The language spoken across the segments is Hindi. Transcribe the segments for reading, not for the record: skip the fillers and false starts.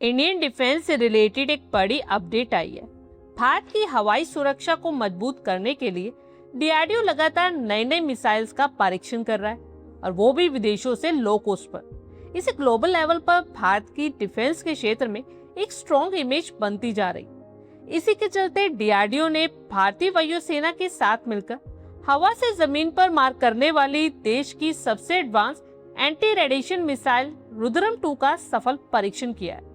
इंडियन डिफेंस से रिलेटेड एक बड़ी अपडेट आई है। भारत की हवाई सुरक्षा को मजबूत करने के लिए डीआरडीओ लगातार नए नए मिसाइल्स का परीक्षण कर रहा है, और वो भी विदेशों से लो कॉस्ट पर। इसे ग्लोबल लेवल पर भारत की डिफेंस के क्षेत्र में एक स्ट्रॉन्ग इमेज बनती जा रही। इसी के चलते डीआरडीओ ने भारतीय वायुसेना के साथ मिलकर हवा से जमीन पर मार करने वाली देश की सबसे advance anti radiation missile Rudram 2 का सफल परीक्षण किया है।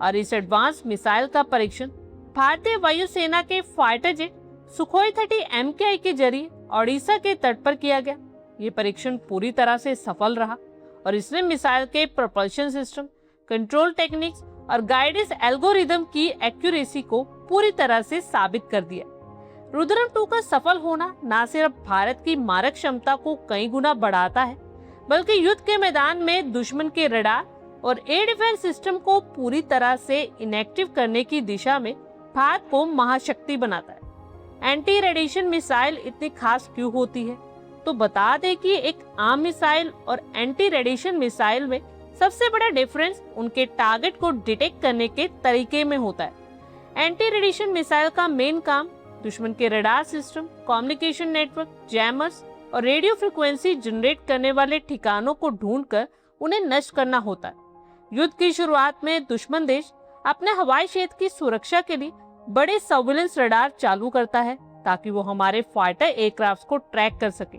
और इस एडवांस मिसाइल का परीक्षण भारतीय वायुसेना के फाइटर जेट सुखोई 30 MKI के जरिए ओडिशा के तट पर किया गया। ये परीक्षण पूरी तरह से सफल रहा और इसने मिसाइल के प्रोपल्शन सिस्टम, कंट्रोल टेक्निक्स और गाइडेंस एल्गोरिदम की एक्यूरेसी को पूरी तरह से साबित कर दिया। रुद्रम 2 का सफल होना न सिर्फ भारत की मारक क्षमता को कई गुना बढ़ाता है, बल्कि युद्ध के मैदान में दुश्मन के रडार और एयर डिफेंस सिस्टम को पूरी तरह से इनएक्टिव करने की दिशा में भारत को महाशक्ति बनाता है। एंटी रेडिएशन मिसाइल इतनी खास क्यों होती है? तो बता दें कि एक आम मिसाइल और एंटी रेडिएशन मिसाइल में सबसे बड़ा डिफरेंस उनके टारगेट को डिटेक्ट करने के तरीके में होता है। एंटी रेडिएशन मिसाइल का मेन काम दुश्मन के radar system, communication network, jammers और रेडियो फ्रिक्वेंसी जनरेट करने वाले ठिकानों को ढूंढकर उन्हें नष्ट करना होता है। युद्ध की शुरुआत में दुश्मन देश अपने हवाई क्षेत्र की सुरक्षा के लिए बड़े सर्विलेंस रडार चालू करता है, ताकि वो हमारे फाइटर एयरक्राफ्ट को ट्रैक कर सके।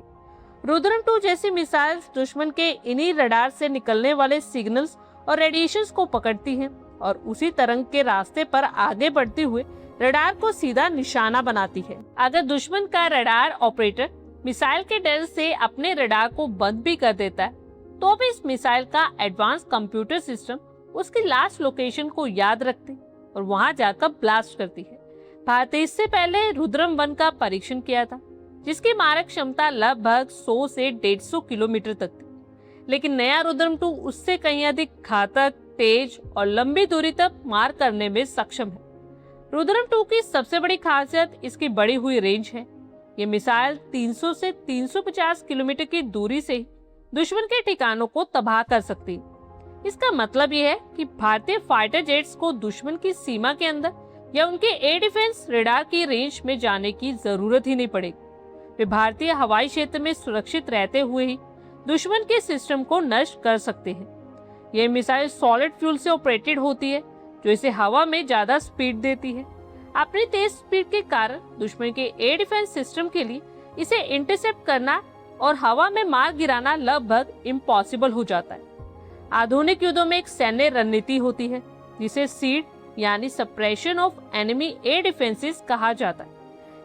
रुद्रम 2 जैसी मिसाइल्स दुश्मन के इन्हीं रडार से निकलने वाले सिग्नल्स और रेडिएशंस को पकड़ती हैं और उसी तरंग के रास्ते पर आगे बढ़ते हुए रडार को सीधा निशाना बनाती है। अगर दुश्मन का रडार ऑपरेटर मिसाइल के डर से अपने रडार को बंद भी कर देता है, तो भी इस मिसाइल का एडवांस कंप्यूटर सिस्टम उसकी लास्ट लोकेशन को याद रखती और वहां जाकर ब्लास्ट करती है। भारत ने इससे पहले रुद्रम 1 का परीक्षण किया था, जिसकी मारक क्षमता लगभग 100 से 150 किलोमीटर तक थी। लेकिन नया रुद्रम 2 उससे कहीं अधिक घातक, तेज और लंबी दूरी तक मार करने में सक्षम है। रुद्रम 2 की सबसे बड़ी खासियत इसकी बढ़ी हुई रेंज है। ये मिसाइल 300 से 350 किलोमीटर की दूरी से ही दुश्मन के ठिकानों को तबाह कर सकती है। इसका मतलब यह है कि भारतीय फाइटर जेट्स को दुश्मन की सीमा के अंदर या उनके एयर डिफेंस रडार की रेंज में जाने की जरूरत ही नहीं पड़ेगी। वे भारतीय हवाई क्षेत्र में सुरक्षित रहते हुए ही दुश्मन के सिस्टम को नष्ट कर सकते हैं। यह मिसाइल सॉलिड फ्यूल से ऑपरेटेड होती है, जो इसे हवा में ज्यादा स्पीड देती है। अपनी तेज स्पीड के कारण दुश्मन के एयर डिफेंस सिस्टम के लिए इसे इंटरसेप्ट करना और हवा में मार गिराना लगभग इम्पॉसिबल हो जाता है। आधुनिक युद्धों में एक सैन्य रणनीति होती है, जिसे सीड यानी suppression of enemy air defences कहा जाता है।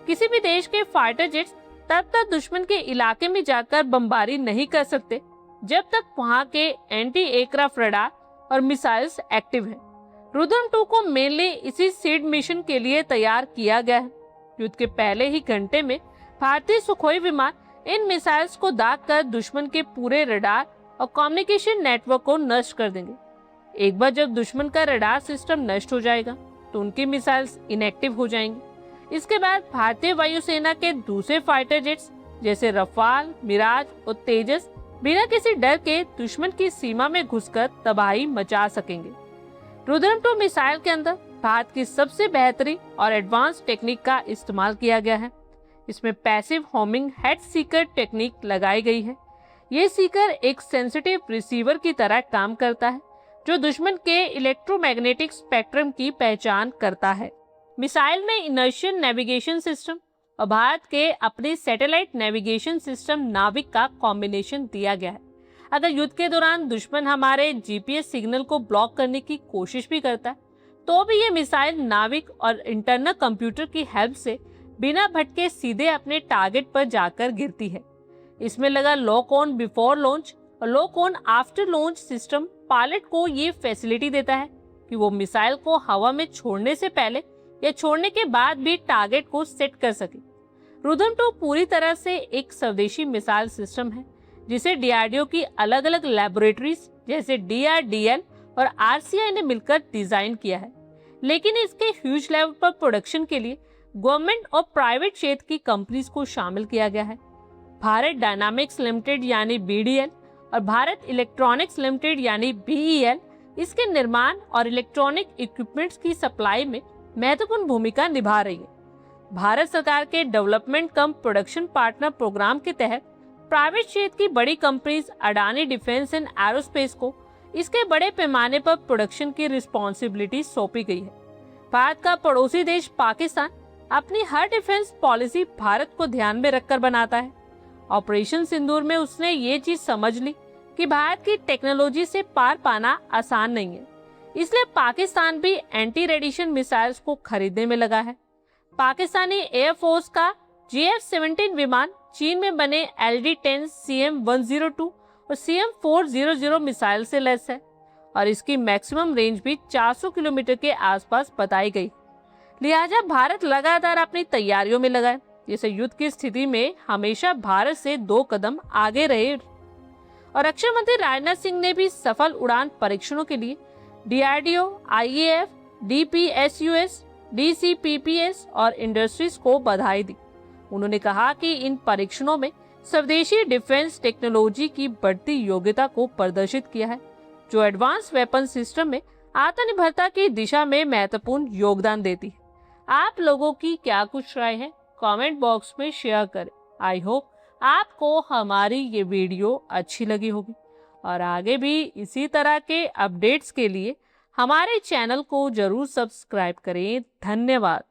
किसी भी देश के फाइटर जेट्स तब तक दुश्मन के इलाके में जाकर बमबारी नहीं कर सकते जब तक वहां के एंटी एयरक्राफ्ट रडार और मिसाइल्स एक्टिव हैं। रुद्रम 2 को मेनली इसी सीड मिशन के लिए तैयार किया गया है। युद्ध के पहले ही घंटे में भारतीय सुखोई विमान इन मिसाइल्स को दाग कर दुश्मन के पूरे रडार और कम्युनिकेशन नेटवर्क को नष्ट कर देंगे। एक बार जब दुश्मन का रडार सिस्टम नष्ट हो जाएगा, तो उनकी मिसाइल्स इनएक्टिव हो जाएंगी। इसके बाद भारतीय वायुसेना के दूसरे फाइटर जेट्स जैसे रफाल, मिराज और तेजस बिना किसी डर के दुश्मन की सीमा में घुसकर तबाही मचा सकेंगे। रुद्रम 2 मिसाइल के अंदर भारत की सबसे बेहतरीन और एडवांस टेक्निक का इस्तेमाल किया गया है। इसमें passive homing head Sikar technique लगाई गई है। ये सीकर एक सेंसिटिव रिसीवर की तरह काम करता है, जो दुश्मन के इलेक्ट्रोमैग्नेटिक स्पेक्ट्रम की पहचान करता है। मिसाइल में इनर्शियल नेविगेशन सिस्टम और भारत के अपने सैटेलाइट नेविगेशन सिस्टम नाविक का कॉम्बिनेशन दिया गया है। अगर युद्ध के दौरान दुश्मन हमारे जीपीएस सिग्नल को ब्लॉक करने की कोशिश भी करता है, तो भी ये मिसाइल नाविक और इंटरनल कंप्यूटर की हेल्प से बिना भटके सीधे अपने टारगेट पर जाकर गिरती है। इसमें लगा लॉक ऑन बिफोर लॉन्च और lock on after launch system pilot को ये फैसिलिटी देता है कि वो मिसाइल को हवा में छोड़ने से पहले या छोड़ने के बाद भी टारगेट को सेट कर सके। रुद्रम 2 पूरी तरह से एक स्वदेशी मिसाइल सिस्टम है, जिसे डीआरडीओ की अलग अलग लैबोरेटरीज जैसे डीआरडीएल और आरसीआई ने मिलकर डिजाइन किया है। लेकिन इसके ह्यूज लेवल पर प्रोडक्शन के लिए गवर्नमेंट और प्राइवेट क्षेत्र की कंपनीज को शामिल किया गया है। भारत डायनामिक्स लिमिटेड यानी बीडीएल और भारत इलेक्ट्रॉनिक्स लिमिटेड यानी बीईएल इसके निर्माण और इलेक्ट्रॉनिक इक्विपमेंट्स की सप्लाई में महत्वपूर्ण भूमिका निभा रही है। भारत सरकार के डेवलपमेंट कम प्रोडक्शन पार्टनर प्रोग्राम के तहत प्राइवेट क्षेत्र की बड़ी companies Adani defence and aerospace को इसके बड़े पैमाने पर प्रोडक्शन की रिस्पॉन्सिबिलिटी सौंपी गई है। भारत का पड़ोसी देश पाकिस्तान अपनी हर डिफेंस पॉलिसी भारत को ध्यान में रखकर बनाता है। ऑपरेशन सिंदूर में उसने ये चीज समझ ली कि भारत की टेक्नोलॉजी से पार पाना आसान नहीं है, इसलिए पाकिस्तान भी एंटी रेडिएशन मिसाइल्स को खरीदने में लगा है। पाकिस्तानी एयरफोर्स का JF-17 विमान चीन में बने LD-10 CM-102 और CM-400 मिसाइल से लैस है और इसकी मैक्सिमम रेंज भी 400 किलोमीटर के आसपास बताई गई। लिहाजा भारत लगातार अपनी तैयारियों में लगा है, जैसे युद्ध की स्थिति में हमेशा भारत से 2 कदम आगे रहे। और रक्षा मंत्री राजनाथ सिंह ने भी सफल उड़ान परीक्षणों के लिए DRDO, IAF, DPSUS, DCPPS और इंडस्ट्रीज को बधाई दी। उन्होंने कहा कि इन परीक्षणों में स्वदेशी डिफेंस टेक्नोलॉजी की बढ़ती योग्यता को प्रदर्शित किया है, जो एडवांस वेपन सिस्टम में आत्मनिर्भरता की दिशा में महत्वपूर्ण योगदान देती है। आप लोगों की क्या कुछ राय है, कमेंट बॉक्स में शेयर करें। आई होप आपको हमारी ये वीडियो अच्छी लगी होगी और आगे भी इसी तरह के अपडेट्स के लिए हमारे चैनल को जरूर सब्सक्राइब करें। धन्यवाद।